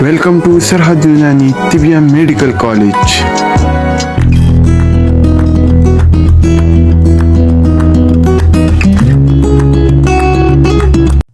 Welcome to Sarhad Yunani Tibia Medical College.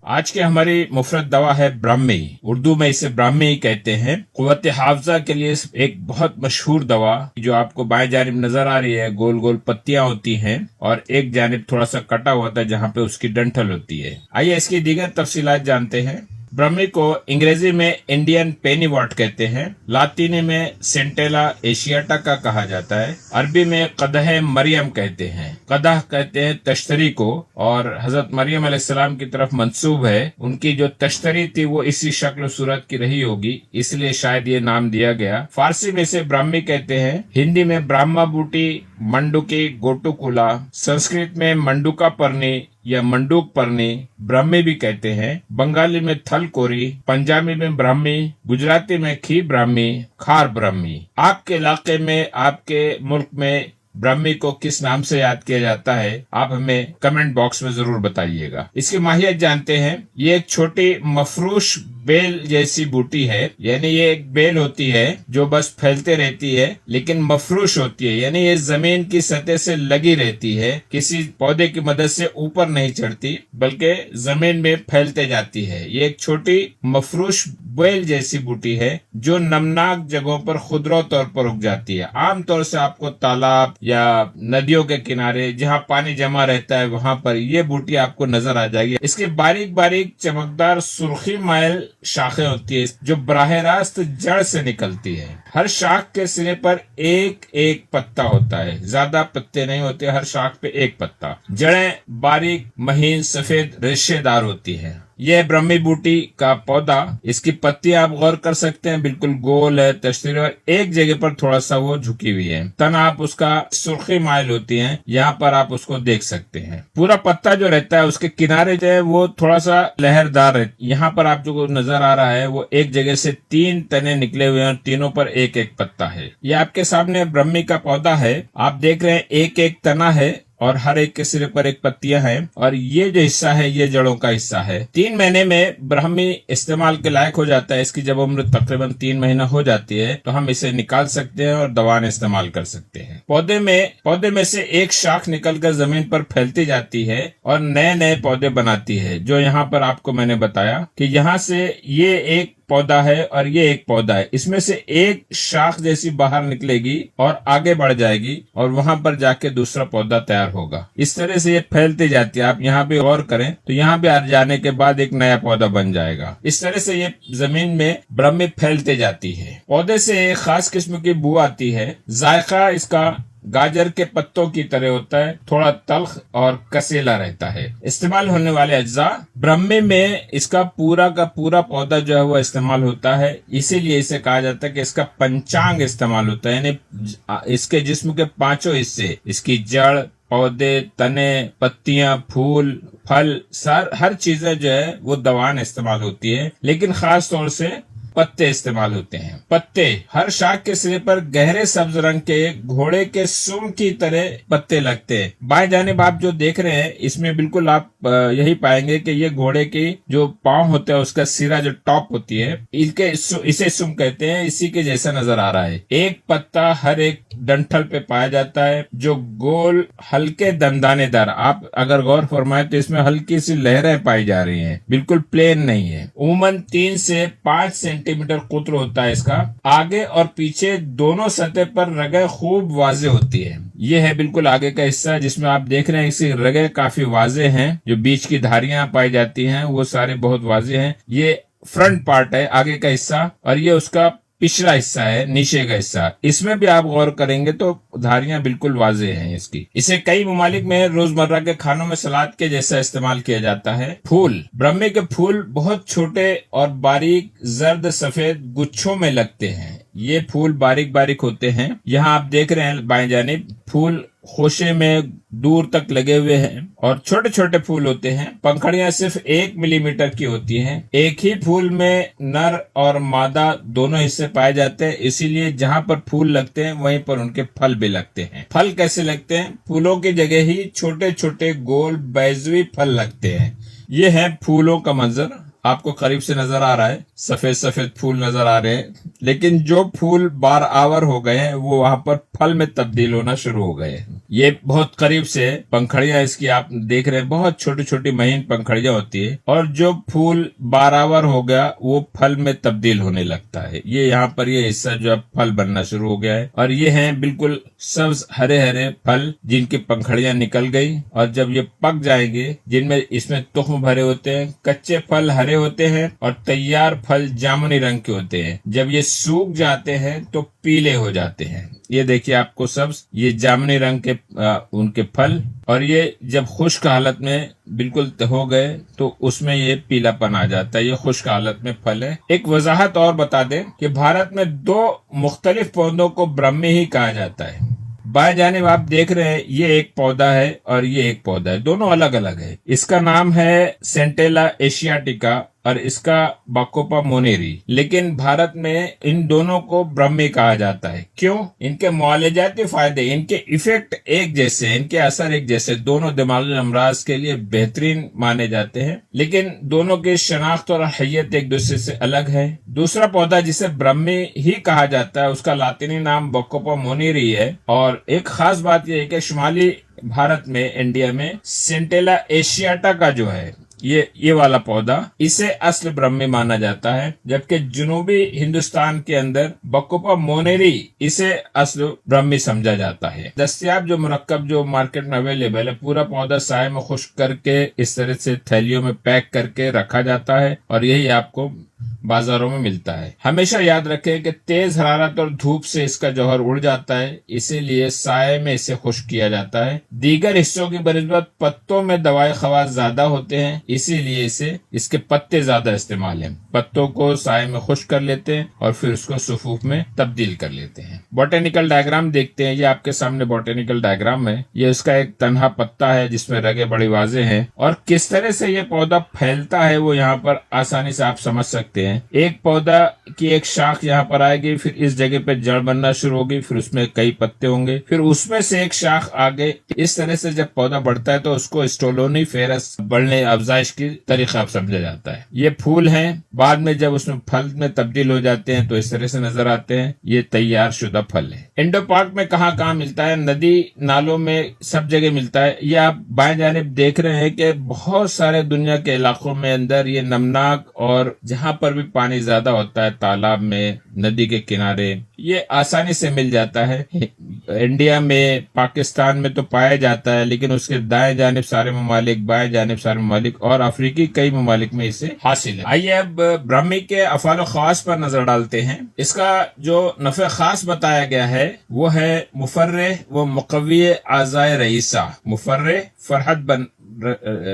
आज की हमारी मुफरत दवा है ब्राह्मी। उर्दू में इसे ब्राह्मी कहते हैं। कुव्वत हाफजा के लिए एक बहुत मशहूर दवा जो आपको बाएं जानिब नजर आ रही है, गोल गोल पत्तियां होती हैं और एक जानिब थोड़ा सा कटा हुआ था जहां पे उसकी डंठल होती है। आइए इसकी दीगर तफसीलात जानते हैं। ब्राह्मी को अंग्रेजी में इंडियन पेनीवॉट कहते हैं, लातीनी में सेंटेला एशियाटा का कहा जाता है, अरबी में कदह मरियम कहते हैं। कदह कहते हैं तश्तरी को और हजरत मरियम अलैहिस्सलाम की तरफ मंसूब है। उनकी जो तश्तरी थी वो इसी शक्ल सूरत की रही होगी, इसलिए शायद ये नाम दिया गया। फारसी में इसे ब्राह्मी कहते हैं, हिंदी में ब्राह्मा बूटी, मंडुकी, गोटुकुला, संस्कृत में मंडुका पर्णी या मंडूक पर्णी, ब्राह्मी भी कहते हैं। बंगाली में थल कोरी, पंजाबी में ब्राह्मी, गुजराती में खी ब्राह्मी, खार ब्राह्मी। आपके इलाके में, आपके मुल्क में ब्राह्मी को किस नाम से याद किया जाता है, आप हमें कमेंट बॉक्स में जरूर बताइएगा। इसकी माहियत जानते हैं। ये एक छोटी मफरूश बेल जैसी बूटी है, यानी ये एक बेल होती है जो बस फैलते रहती है लेकिन मफरूश होती है, यानी ये जमीन की सतह से लगी रहती है, किसी पौधे की मदद से ऊपर नहीं चढ़ती बल्कि जमीन में फैलते जाती है। ये एक छोटी मफरूश बेल जैसी बूटी है जो नमनाक जगहों पर खुदरा तौर पर उग जाती है। आमतौर से आपको तालाब या नदियों के किनारे जहाँ पानी जमा रहता है वहां पर ये बूटी आपको नजर आ जाएगी। इसकी बारीक बारीक चमकदार सुर्खी माइल शाखें होती है जो बराह रास्त जड़ से निकलती है। हर शाख के सिरे पर एक एक पत्ता होता है, ज्यादा पत्ते नहीं होते, हर शाख पे एक पत्ता। जड़ें बारीक महीन सफेद रेशेदार होती है। यह ब्राह्मी बूटी का पौधा, इसकी पत्तियां आप गौर कर सकते हैं, बिल्कुल गोल है, तश्तरी और एक जगह पर थोड़ा सा वो झुकी हुई है। तना आप उसका सुर्खी माइल होती है, यहाँ पर आप उसको देख सकते हैं। पूरा पत्ता जो रहता है उसके किनारे जो है वो थोड़ा सा लहरदार है। यहाँ पर आप जो नजर आ रहा है वो एक जगह से 3 तने निकले हुए हैं और तीनों पर एक एक पत्ता है। ये आपके सामने ब्राह्मी का पौधा है, आप देख रहे हैं एक एक तना है और हर एक के सिरे पर एक पत्तियां हैं और ये जो हिस्सा है ये जड़ों का हिस्सा है। 3 महीने में ब्राह्मी इस्तेमाल के लायक हो जाता है। इसकी जब उम्र तकरीबन 3 महीना हो जाती है तो हम इसे निकाल सकते हैं और दवाएं इस्तेमाल कर सकते हैं। पौधे में से एक शाख निकलकर जमीन पर फैलती जाती है और नए नए पौधे बनाती है, जो यहाँ पर आपको मैंने बताया कि यहाँ से ये एक पौधा है और ये एक पौधा है, इसमें से एक शाख जैसी बाहर निकलेगी और आगे बढ़ जाएगी और वहां पर जाके दूसरा पौधा तैयार होगा। इस तरह से ये फैलती जाती है। आप यहाँ पे गौर करें तो यहाँ पे आ जाने के बाद एक नया पौधा बन जाएगा। इस तरह से ये जमीन में ब्राह्मी फैलते जाती है। पौधे से एक खास किस्म की बू आती है। जायका इसका गाजर के पत्तों की तरह होता है, थोड़ा तल्ख और कसेला रहता है। इस्तेमाल होने वाले अज्जा, ब्राह्मी में इसका पूरा का पूरा पौधा जो है वो इस्तेमाल होता है, इसीलिए इसे कहा जाता है कि इसका पंचांग इस्तेमाल होता है, यानी इसके जिस्म के 5 हिस्से, इसकी जड़, पौधे, तने, पत्तियां, फूल, फल, हर चीजें जो है वो दवाएं इस्तेमाल होती है, लेकिन खास तौर से पत्ते इस्तेमाल होते हैं। पत्ते हर शाख के सिरे पर गहरे सब्ज रंग के घोड़े के सुम की तरह पत्ते लगते हैं। बाएं जानिब आप जो देख रहे हैं इसमें बिल्कुल आप यही पाएंगे कि ये घोड़े की जो पांव होता है उसका सिरा जो टॉप होती है इसे सुम कहते हैं, इसी के जैसा नजर आ रहा है। एक पत्ता हर एक डंठल पे पाया जाता है जो गोल हल्के दंदानेदार, आप अगर गौर फरमाए तो इसमें हल्की सी लहरें पाई जा रही हैं, बिल्कुल प्लेन नहीं है। उमूमन 3 से 5 सेंटीमीटर कुत्र होता है इसका। आगे और पीछे दोनों सतह पर रगें खूब वाजे होती है। ये है बिल्कुल आगे का हिस्सा जिसमें आप देख रहे हैं इसकी रगें काफी वाजे हैं, जो बीच की धारियां पाई जाती हैं वो सारे बहुत वाजे हैं। ये फ्रंट पार्ट है, आगे का हिस्सा, और ये उसका पिछला हिस्सा है, नीचे का हिस्सा। इसमें भी आप गौर करेंगे तो धारियां बिल्कुल वाजे हैं इसकी। इसे कई ममालिक में रोजमर्रा के खानों में सलाद के जैसा इस्तेमाल किया जाता है। फूल, ब्राह्मी के फूल बहुत छोटे और बारीक जर्द सफेद गुच्छों में लगते हैं। ये फूल बारीक बारीक होते हैं। यहाँ आप देख रहे हैं बाएं जानिब फूल खोशे में दूर तक लगे हुए हैं और छोटे छोटे फूल होते हैं। पंखड़ियां सिर्फ 1 मिलीमीटर की होती हैं। एक ही फूल में नर और मादा दोनों हिस्से पाए जाते हैं, इसीलिए जहाँ पर फूल लगते हैं वहीं पर उनके फल भी लगते हैं। फल कैसे लगते हैं? फूलों की जगह ही छोटे छोटे गोल बैजुई फल लगते हैं। ये है फूलों का मंजर, आपको करीब से नजर आ रहा है। सफेद सफेद फूल नजर आ रहे हैं, लेकिन जो फूल बार आवर हो गए हैं वो वहां पर फल में तब्दील होना शुरू हो गए हैं। ये बहुत करीब से पंखड़ियां इसकी आप देख रहे हैं, बहुत छोटी छोटी महीन पंखड़ियां होती है, और जो फूल बार आवर हो गया वो फल में तब्दील होने लगता है। ये यहाँ पर ये हिस्सा जो अब फल बनना शुरू हो गया है, और ये हैं बिल्कुल सब्ज हरे हरे फल जिनकी पंखड़ियां निकल गई, और जब ये पक जाएंगे, जिनमें इसमें तुख्म भरे होते हैं, कच्चे फल हरे होते हैं और तैयार फल जामुनी रंग के होते हैं। जब ये सूख जाते हैं तो पीले हो जाते हैं। ये देखिए आपको सब्ज, ये जामुनी रंग के उनके फल, और ये जब खुश्क हालत में बिल्कुल हो गए तो उसमें ये पीलापन आ जाता है। ये खुश्क हालत में फल है। एक वजाहत और बता दें कि भारत में 2 मुख्तलिफ पौधों को ब्रह्मी ही कहा जाता है। बाएं जानिब आप देख रहे हैं ये एक पौधा है और ये एक पौधा है, दोनों अलग अलग है। इसका नाम है सेंटेला एशियाटिका और इसका बाकोपा मोनेरी, लेकिन भारत में इन दोनों को ब्रह्मी कहा जाता है। क्यों? इनके मुआलजाती फायदे, इनके इफेक्ट एक जैसे, इनके असर एक जैसे, दोनों दिमागी अमराज के लिए बेहतरीन माने जाते हैं, लेकिन दोनों की शनाख्त और हैयत एक दूसरे से अलग है। दूसरा पौधा जिसे ब्रह्मी ही कहा जाता है उसका लातिनी नाम बाकोपा मोनेरी है, और एक खास बात यह है कि शुमाली भारत में, इंडिया में सेंटेला एशियाटा का जो है ये वाला पौधा, इसे असल ब्रह्मी माना जाता है, जबकि जनूबी हिंदुस्तान के अंदर बाकोपा मोनेरी इसे असल ब्रह्मी समझा जाता है। दस्तयाब जो मुरक्कब जो मार्केट में अवेलेबल है, पूरा पौधा साए में खुश्क करके इस तरह से थैलियों में पैक करके रखा जाता है, और यही आपको बाजारों में मिलता है। हमेशा याद रखें कि तेज हरारत और धूप से इसका जौहर उड़ जाता है, इसीलिए साए में इसे खुश्क किया जाता है। दीगर हिस्सों की बनिस्बत पत्तों में दवाई खवास ज्यादा होते हैं, इसीलिए इसके पत्ते ज्यादा इस्तेमाल हैं। पत्तों को साए में खुश्क कर लेते हैं और फिर उसको सुफूफ में तब्दील कर लेते हैं। बोटेनिकल डायग्राम देखते हैं। ये आपके सामने बोटेनिकल डायग्राम है। ये उसका एक तन्हा पत्ता है जिसमें रगे बड़ी वाज़ेह हैं, और किस तरह से ये पौधा फैलता है वो यहाँ पर आसानी से आप समझ सकते हैं। एक पौधा की एक शाख यहाँ पर आएगी, फिर इस जगह पे जड़ बनना शुरू होगी, फिर उसमें कई पत्ते होंगे, फिर उसमें से एक शाख आगे। इस तरह से जब पौधा बढ़ता है तो उसको स्टोलोनी फेरस बढ़ने अफजाइश की तरीका समझा जाता है। ये फूल हैं, बाद में जब उसमें फल में तब्दील हो जाते हैं तो इस तरह से नजर आते हैं। ये तैयार शुदा फल है। इंडो पार्क में कहाँ कहाँ मिलता है? नदी नालों में सब जगह मिलता है। ये आप बाएं जानिब देख रहे हैं कि बहुत सारे दुनिया के इलाकों में अंदर ये नमनाक, और जहाँ पर भी पानी ज्यादा होता है, तालाब में, नदी के किनारे, ये आसानी से मिल जाता है। इंडिया में, पाकिस्तान में तो पाया जाता है, लेकिन उसके दाएं जानिब सारे ममालिक, बाएं जानिब सारे ममालिक और अफ्रीकी कई ममालिक में इसे हासिल है। आइए अब ब्रह्मी के अफाल खास पर नजर डालते हैं। इसका जो नफे खास बताया गया है वो है मुफर्रे व मुकव्वी आज़ाए रईसा। मुफर्रे फरहत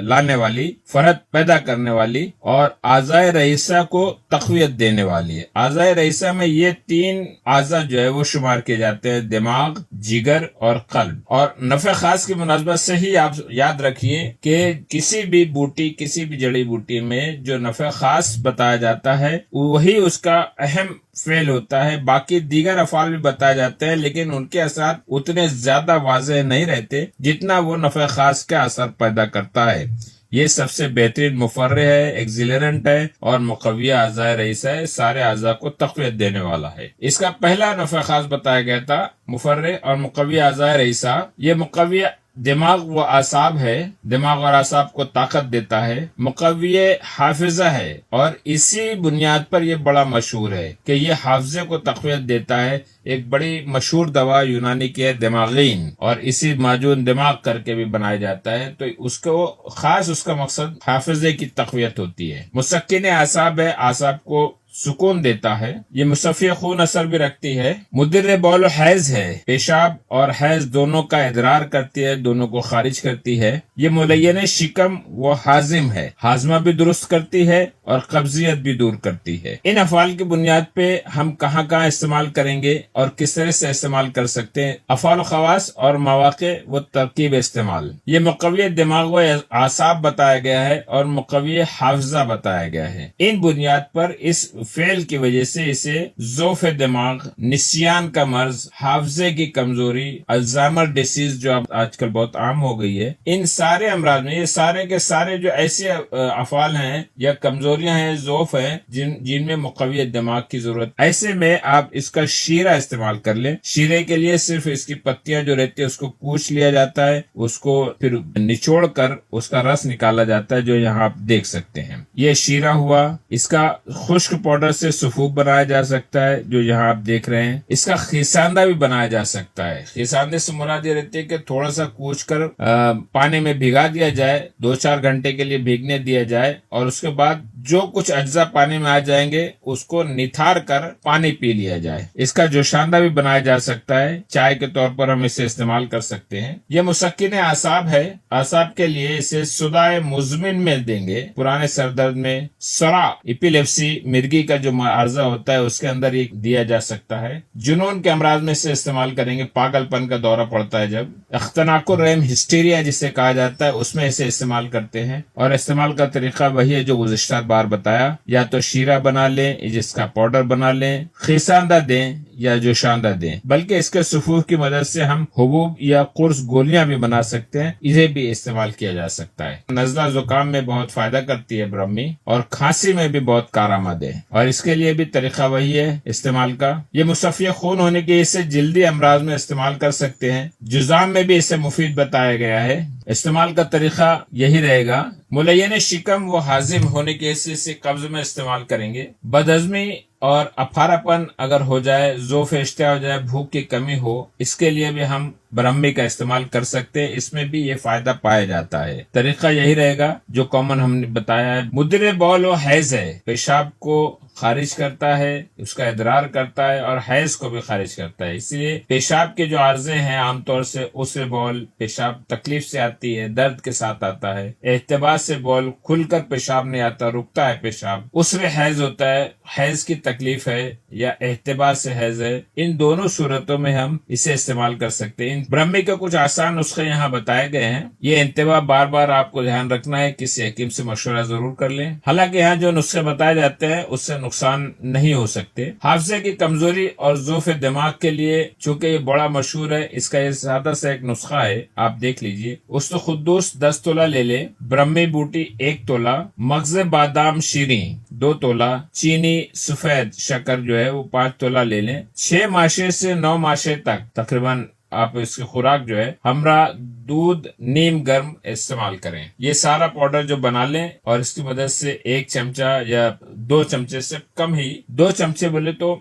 लाने वाली, फरहत पैदा करने वाली, और आज़ाए रईसा को तक़वियत देने वाली है। आज़ाए रईसा में ये 3 आज़ा जो है वो शुमार किए जाते हैं, दिमाग, जिगर और कल्ब। और नफे खास की मुनासबत से ही आप याद रखिए कि किसी भी बूटी, किसी भी जड़ी बूटी में जो नफे खास बताया जाता है वही उसका अहम फेल होता है। बाकी दीगर अफाल भी बताए जाते हैं, लेकिन उनके असर उतने ज्यादा वाज़ेह नहीं रहते जितना वो नफे खास का असर पैदा करता है। ये सबसे बेहतरीन मुफर्रे है, एक्सिलरेंट है, और मुकव्वी आज़ाए रईसा है, सारे आज़ा को तक़वियत देने वाला है। इसका पहला नफे खास बताया गया था मुफर्रे और मुकव्वी आज़ाए रईसा। ये मुकव्वी दिमाग व आसाब है, दिमाग और आसाब को ताकत देता है। मुकव्वी हाफिजा है, और इसी बुनियाद पर यह बड़ा मशहूर है कि ये हाफिजे को तक़वियत देता है। एक बड़ी मशहूर दवा यूनानी की है दिमागीन, और इसी माजून दिमाग करके भी बनाया जाता है, तो उसको खास उसका मकसद हाफिजे की तक़वियत होती है। मुसक्किन आसाब है, आसाब को सुकून देता है। ये मुसफ़ी खून असर भी रखती है। मुदिर बौल हैज है, पेशाब और हैज दोनों का इदरार करती है, दोनों को खारिज करती है। ये मुलय्यन शिकम व हाजिम है, हाजमा भी दुरुस्त करती है और कब्जियत भी दूर करती है। इन अफाल की बुनियाद पे हम कहाँ कहाँ इस्तेमाल करेंगे और किस तरह से इस्तेमाल कर सकते हैं? अफाल खवास और मवाक़े व तरकीब इस्तेमाल। ये मुकव्वी दिमाग व आसाब बताया गया है और मुकव्वी हाफिजा बताया गया है। इन बुनियाद पर इस फेल की वजह से इसे ज़ौफ़ दिमाग, निस्यान का मर्ज, हाफिजे की कमजोरी, अल्जाइमर डिसीज जो अब आजकल बहुत आम हो गई है, इन سارے امراض میں، یہ سارے کے سارے جو ایسے افعال ہیں یا کمزوریاں ہیں، ضعف ہیں جن میں مقویت دماغ کی ضرورت، ایسے میں آپ اس کا شیرہ استعمال کر لیں۔ شیرے کے لیے صرف اس کی پتیاں جو رہتی ہے اس کو کوچ لیا جاتا ہے، اس کو پھر نچوڑ کر اس کا رس نکالا جاتا ہے، جو یہاں آپ دیکھ سکتے ہیں۔ یہ شیرہ ہوا۔ اس کا خشک پاؤڈر سے سفوف بنایا جا سکتا ہے، جو یہاں آپ دیکھ رہے ہیں۔ اس کا خیساندہ بھی بنایا جا سکتا ہے۔ خیساندے سے مراد یہ رہتی ہے کہ تھوڑا سا کوچ کر پانی میں بھگا دیا جائے، 2-4 گھنٹے کے لیے بھیگنے دیا جائے، اور اس کے بعد جو کچھ اجزاء پانی میں آ جائیں گے اس کو نتھار کر پانی پی لیا جائے۔ اس کا جوشاندہ بھی بنایا جا سکتا ہے، چائے کے طور پر ہم اسے استعمال کر سکتے ہیں۔ یہ مسکن اعصاب ہے۔ اعصاب کے لیے اسے صداع مزمن میں دیں گے، پرانے سر درد میں، سرا ایپیلیپسی، مرگی کا جو عارضہ ہوتا ہے اس کے اندر یہ دیا جا سکتا ہے۔ جنون کے امراض میں اسے استعمال کریں گے، پاگل پن کا دورہ پڑتا ہے جب، اختناق الرحم ہسٹیریا جسے کہا جاتا ہے، اس میں اسے استعمال کرتے ہیں۔ اور استعمال کا طریقہ وہی ہے جو گزشتہ بار بتایا، یا تو شیرہ بنا لیں، جس کا پاؤڈر بنا لیں، خیساندہ دیں یا جوشاندہ دیں، بلکہ اس کے سفوف کی مدد سے ہم حبوب یا قرص گولیاں بھی بنا سکتے ہیں، اسے بھی استعمال کیا جا سکتا ہے۔ نزلہ زکام میں بہت فائدہ کرتی ہے برہمی، اور کھانسی میں بھی بہت کارآمد ہے، اور اس کے لیے بھی طریقہ وہی ہے استعمال کا۔ یہ مصفی خون ہونے کی اسے جلدی امراض میں استعمال کر سکتے ہیں۔ جذام میں بھی اسے مفید بتایا گیا ہے۔ استعمال کا طریقہ یہی رہے گا۔ ملین شکم و ہاضم ہونے کے حصے سے قبض میں استعمال کریں گے۔ بدہضمی اور افارا پن اگر ہو جائے، ذوف اشتہا ہو جائے، بھوک کی کمی ہو، اس کے لیے بھی ہم برہمی کا استعمال کر سکتے ہیں، اس میں بھی یہ فائدہ پایا جاتا ہے۔ طریقہ یہی رہے گا جو کامن ہم نے بتایا ہے۔ مدر بول و حیض ہے، پیشاب کو خارج کرتا ہے، اس کا ادرار کرتا ہے، اور حیض کو بھی خارج کرتا ہے۔ اس لیے پیشاب کے جو عارضے ہیں عام طور سے اسرے بول، پیشاب تکلیف سے آتی ہے، درد کے ساتھ آتا ہے۔ احتباس سے بول، کھل کر پیشاب نہیں آتا، رکتا ہے پیشاب۔ اسرے حیض ہوتا ہے، حیض کی تکلیف ہے یا احتباس سے حیض ہے، ان دونوں صورتوں میں ہم اسے استعمال کر سکتے ہیں۔ برہمی کے کچھ آسان نسخے یہاں بتائے گئے ہیں۔ یہ انتباہ بار بار آپ کو دھیان رکھنا ہے، کسی حکیم سے مشورہ ضرور کر لیں۔ حالانکہ یہاں جو نسخے بتائے جاتے ہیں اس سے نقصان نہیں ہو سکتے۔ حافظے کی کمزوری اور ضعف دماغ کے لیے چونکہ یہ بڑا مشہور ہے، اس کا یہ سادہ سا ایک نسخہ ہے، آپ دیکھ لیجئے۔ استخدوس 10 تولہ لے لیں، برہمی بوٹی 1 تولہ، مغز بادام شیریں 2 تولہ، چینی سفید شکر جو ہے وہ 5 تولہ لے لیں۔ 6 ماشے سے 9 ماشے تک تقریباً آپ اس کی خوراک جو ہے ہمراہ دودھ نیم گرم استعمال کریں۔ یہ سارا پاؤڈر جو بنا لیں اور اس کی مدد سے 1 چمچہ یا 2 چمچے سے کم ہی، 2 چمچے بولے تو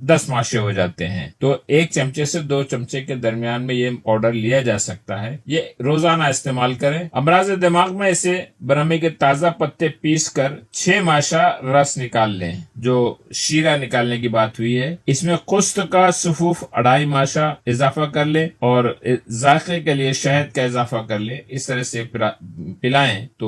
10 ماشے ہو جاتے ہیں، تو 1 چمچے سے 2 چمچے کے درمیان میں یہ پاؤڈر لیا جا سکتا ہے۔ یہ روزانہ استعمال کریں۔ امراض دماغ میں اسے برہمی کے تازہ پتے پیس کر 6 ماشا رس نکال لیں، جو شیرہ نکالنے کی بات ہوئی ہے۔ اس میں قسط کا سفوف 2.5 ماشا اضافہ کر لیں اور ذائقے کے لیے شہد کا اضافہ کر لیں۔ اس طرح سے پلائیں تو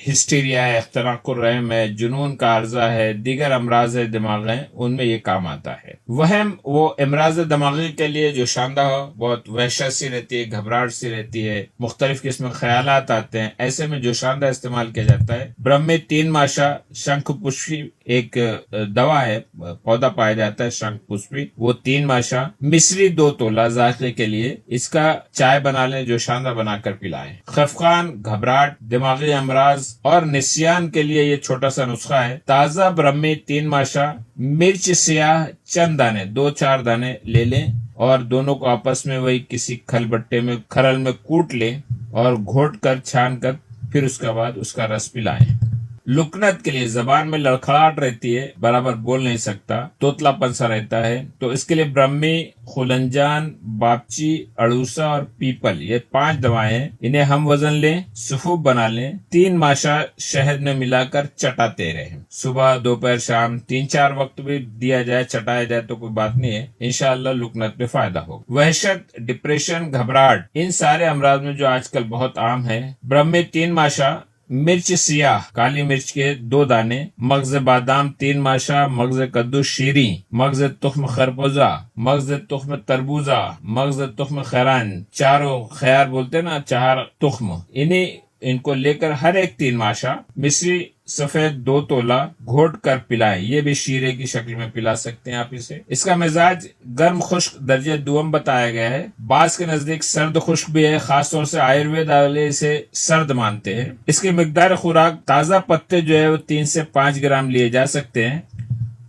ہسٹیریا ہے، اختناق الرحم ہے، جنون کا عارضہ ہے، دیگر امراض دماغ ہیں، ان میں یہ کام آتا ہے۔ وہم وہ امراض دماغی کے لیے جو شاندہ ہو، بہت وحشت سی رہتی ہے، گھبراہٹ سی رہتی ہے، مختلف قسم کے خیالات آتے ہیں، ایسے میں جو شاندہ استعمال کیا جاتا ہے۔ برہمی 3 ماشا، شنکھ پشپی ایک دوا ہے، پودا پایا جاتا ہے شنکھ پشپی، وہ 3 ماشا، مصری 2 تولہ ذائقے کے لیے، اس کا چائے بنا لیں، جو شاندہ بنا کر پلائیں۔ خفقان، گھبراہٹ، دماغی امراض اور نسیان کے لیے یہ چھوٹا سا نسخہ ہے۔ تازہ برہمی 3 ماشا، مرچ سیاہ چند دانے 2-4 دانے لے لیں اور دونوں کو آپس میں وہی کسی کھل بٹے میں کھرل میں کوٹ لیں اور گھوٹ کر چھان کر پھر اس کے بعد اس کا رس پلائیں۔ لکنت کے لیے زبان میں لڑکھڑاہٹ رہتی ہے، برابر بول نہیں سکتا، توتلا پن سا رہتا ہے، تو اس کے لیے برہمی، خلنجان، باپچی، اڑوسا اور پیپل، یہ 5 دوائیں ہیں۔ انہیں ہم وزن لیں، سفوف بنا لیں، 3 ماشا شہد میں ملا کر چٹاتے رہیں۔ صبح، دوپہر، شام 3-4 وقت بھی دیا جائے، چٹایا جائے تو کوئی بات نہیں ہے، انشاءاللہ لکنت میں فائدہ ہوگا۔ وحشت، ڈپریشن، گھبراہٹ، ان سارے امراض میں جو آج کل بہت عام ہے، برہمی 3 ماشا، مرچ سیاہ کالی مرچ کے 2 دانے، مغز بادام 3 ماشا، مغز کدو شیریں، مغز تخم خربوزہ، مغز تخم تربوزہ، مغز تخم خیران، چاروں خیار بولتے نا، 4 تخم، انہیں ان کو لے کر ہر ایک 3 ماشا مصری سفید 2 تولا گھوٹ کر پلائیں. یہ بھی شیرے کی شکل میں پلا سکتے ہیں آپ اسے. اس کا مزاج گرم خشک درجہ دوم بتایا گیا ہے. بعض کے نزدیک سرد خشک بھی ہے. خاص طور سے آیوروید والے اسے سرد مانتے ہیں. اس کی مقدار خوراک تازہ پتے جو ہے وہ 3 سے 5 گرام لیے جا سکتے ہیں.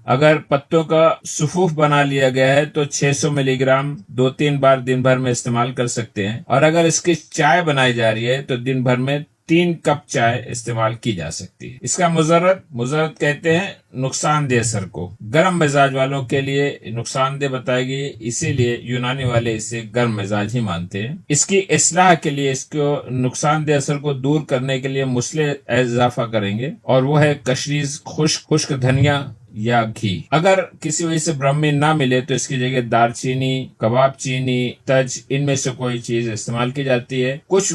اگر پتوں کا صفوف بنا لیا گیا ہے تو 600 ملی گرام 2-3 بار دن بھر میں استعمال کر سکتے ہیں. اور اگر اس کی چائے بنائی جا رہی ہے تو دن بھر میں 3 کپ چائے استعمال کی جا سکتی ہے. اس کا مضرت کہتے ہیں نقصان دہ اثر کو. گرم مزاج والوں کے لیے نقصان دہ بتائے گی، اسی لیے یونانی والے اسے گرم مزاج ہی مانتے ہیں. اس کی اصلاح کے لیے، اس کو نقصان دہ اثر کو دور کرنے کے لیے مسئلے اضافہ کریں گے، اور وہ ہے کشریز، خشک دھنیا یا گھی. اگر کسی وجہ سے برہمی نہ ملے تو اس کی جگہ دار چینی، کباب چینی، تج، ان میں سے کوئی چیز استعمال کی جاتی ہے. کچھ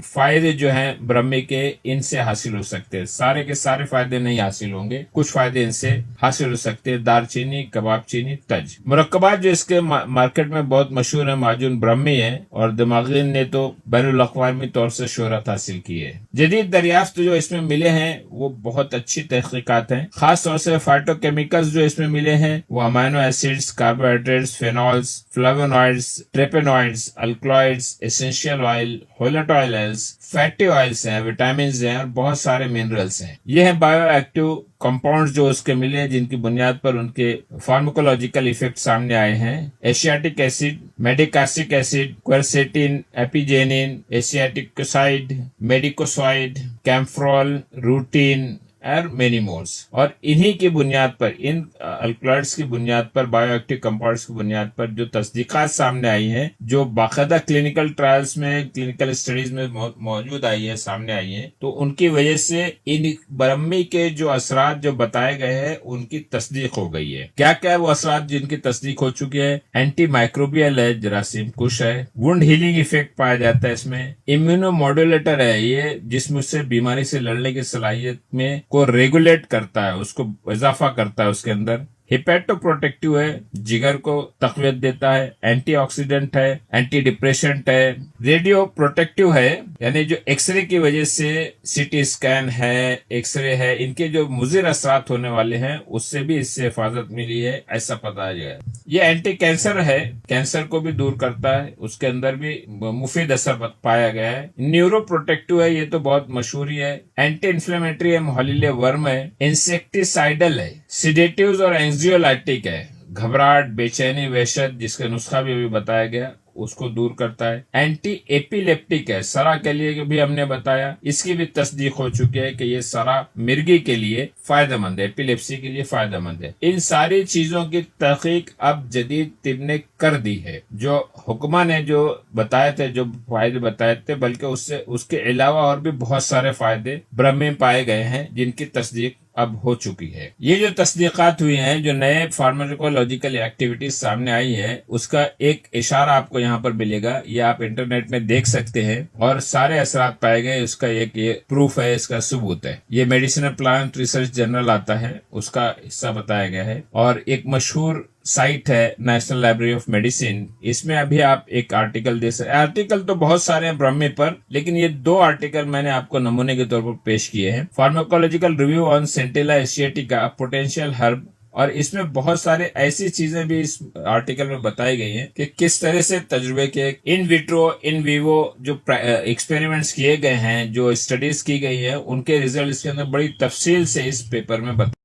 فائدے جو ہیں برہمی کے ان سے حاصل ہو سکتے ہیں. سارے کے سارے فائدے نہیں حاصل ہوں گے، کچھ فائدے ان سے حاصل ہو سکتے ہیں. دار چینی، کباب چینی، تج. مرکبات جو اس کے مارکیٹ میں بہت مشہور ہیں، معجون برہمی ہے، اور دماغین نے تو بین الاقوامی طور سے شہرت حاصل کی ہے. جدید دریافت جو اس میں ملے ہیں وہ بہت اچھی تحقیقات ہیں. خاص طور سے فائٹو کیمیکلز جو اس میں ملے ہیں وہ amino acids, carbohydrates, phenols, flavonoids, terpenoids, alkaloids, essential oil, ہولٹ آئلز، فیٹی آئلز ہیں، وٹامنز ہیں، اور بہت سارے منرلز ہیں. یہ ہیں بایو ایکٹیو کمپاؤنڈز جو اس کے ملے ہیں، جن کی بنیاد پر ان کے فارماکولوجیکل ایفیکٹ سامنے آئے ہیں. ایشیاٹک ایسڈ، میڈیکاسٹک ایسڈ، کوئرسیٹین، ایپیجینین، ایشیاٹکسائڈ، میڈیکوسائڈ، کیمفرول، روٹین اور مینی مورز. اور انہی کی بنیاد پر، ان الکلائڈز کی بنیاد پر، بایو ایکٹیو کمپاؤنڈز کی بنیاد پر جو تصدیقات سامنے آئی ہیں، جو باقاعدہ کلینکل ٹرائلز میں، کلینکل اسٹڈیز میں موجود آئی ہے، سامنے آئی ہیں، تو ان کی وجہ سے ان برہمی کے جو اثرات جو بتائے گئے ہیں ان کی تصدیق ہو گئی ہے. کیا کیا وہ اثرات جن کی تصدیق ہو چکی ہے؟ اینٹی مائکروبیل ہے، جراثیم کش ہے، وونڈ ہیلنگ ایفیکٹ پایا جاتا ہے اس میں، امیونو ماڈولیٹر ہے، یہ جسم سے بیماری سے لڑنے کی صلاحیت میں کو ریگولیٹ کرتا ہے، اس کو اضافہ کرتا ہے اس کے اندر. ہیپیٹو پروٹیکٹیو ہے، جگر کو تقویت دیتا ہے. اینٹی آکسیڈنٹ ہے، اینٹی ڈپریشنٹ ہے. ریڈیو پروٹیکٹیو ہے، یعنی جو ایکس رے کی وجہ سے سی ٹی اسکین ہے، ایکس رے ہے، ان کے جو مضر اثرات ہونے والے ہیں اس سے بھی اس سے حفاظت ملی ہے، ایسا پتا گیا ہے. یہ اینٹی کینسر ہے، کینسر کو بھی دور کرتا ہے، اس کے اندر بھی مفید اثر پایا گیا ہے. نیورو پروٹیکٹیو ہے، یہ تو بہت مشہور ہی ہے. اینٹی انفلیمیٹری ہے، محلل ورم ہے. انسیکٹیسائیڈل ہے، سیڈیٹیوز اور اینزیولائٹک ہے، گھبراہٹ، بے چینی، وحشت، جس کا نسخہ بھی ابھی بتایا گیا، اس کو دور کرتا ہے. اینٹی ایپیلیپٹک ہے، سرا کے لیے بھی ہم نے بتایا، اس کی بھی تصدیق ہو چکی ہے کہ یہ سرا مرگی کے لیے فائدہ مند ہے، ایپیلیپسی کے لیے فائدہ مند ہے. ان ساری چیزوں کی تحقیق اب جدید طب نے کر دی ہے. جو حکمہ نے جو بتائے تھے، جو فائدے بتائے تھے، بلکہ اس کے علاوہ اور بھی بہت سارے فائدے برہمی میں پائے گئے ہیں جن کی تصدیق اب ہو چکی ہے. یہ جو تصدیقات ہوئی ہیں، جو نئے فارماکولوجیکل ایکٹیویٹیز سامنے آئی ہے، اس کا ایک اشارہ آپ کو یہاں پر ملے گا. یہ آپ انٹرنیٹ میں دیکھ سکتے ہیں، اور سارے اثرات پائے گئے، اس کا ایک یہ پروف ہے، اس کا ثبوت ہے. یہ میڈیسنل پلانٹ ریسرچ جرنل آتا ہے، اس کا حصہ بتایا گیا ہے. اور ایک مشہور سائٹ ہے نیشنل لائبریری آف میڈیسن، اس میں ابھی آپ ایک آرٹیکل دے سکتے. آرٹیکل تو بہت سارے ہیں برہمی پر، لیکن یہ 2 آرٹیکل میں نے آپ کو نمونے کے طور پر پیش کیے ہیں. فارماکولوجیکل ریویو آن سینٹیلا ایشیاٹیکا پوٹینشیل ہرب، اور اس میں بہت سارے ایسی چیزیں بھی اس آرٹیکل میں بتائی گئی ہیں کہ کس طرح سے تجربے کے ان ویٹرو ان ویوو جو ایکسپیریمنٹس کیے گئے ہیں، جو اسٹڈیز کی گئی ہیں، ان کے ریزلٹ اس کے اندر بڑی تفصیل سے اس پیپر میں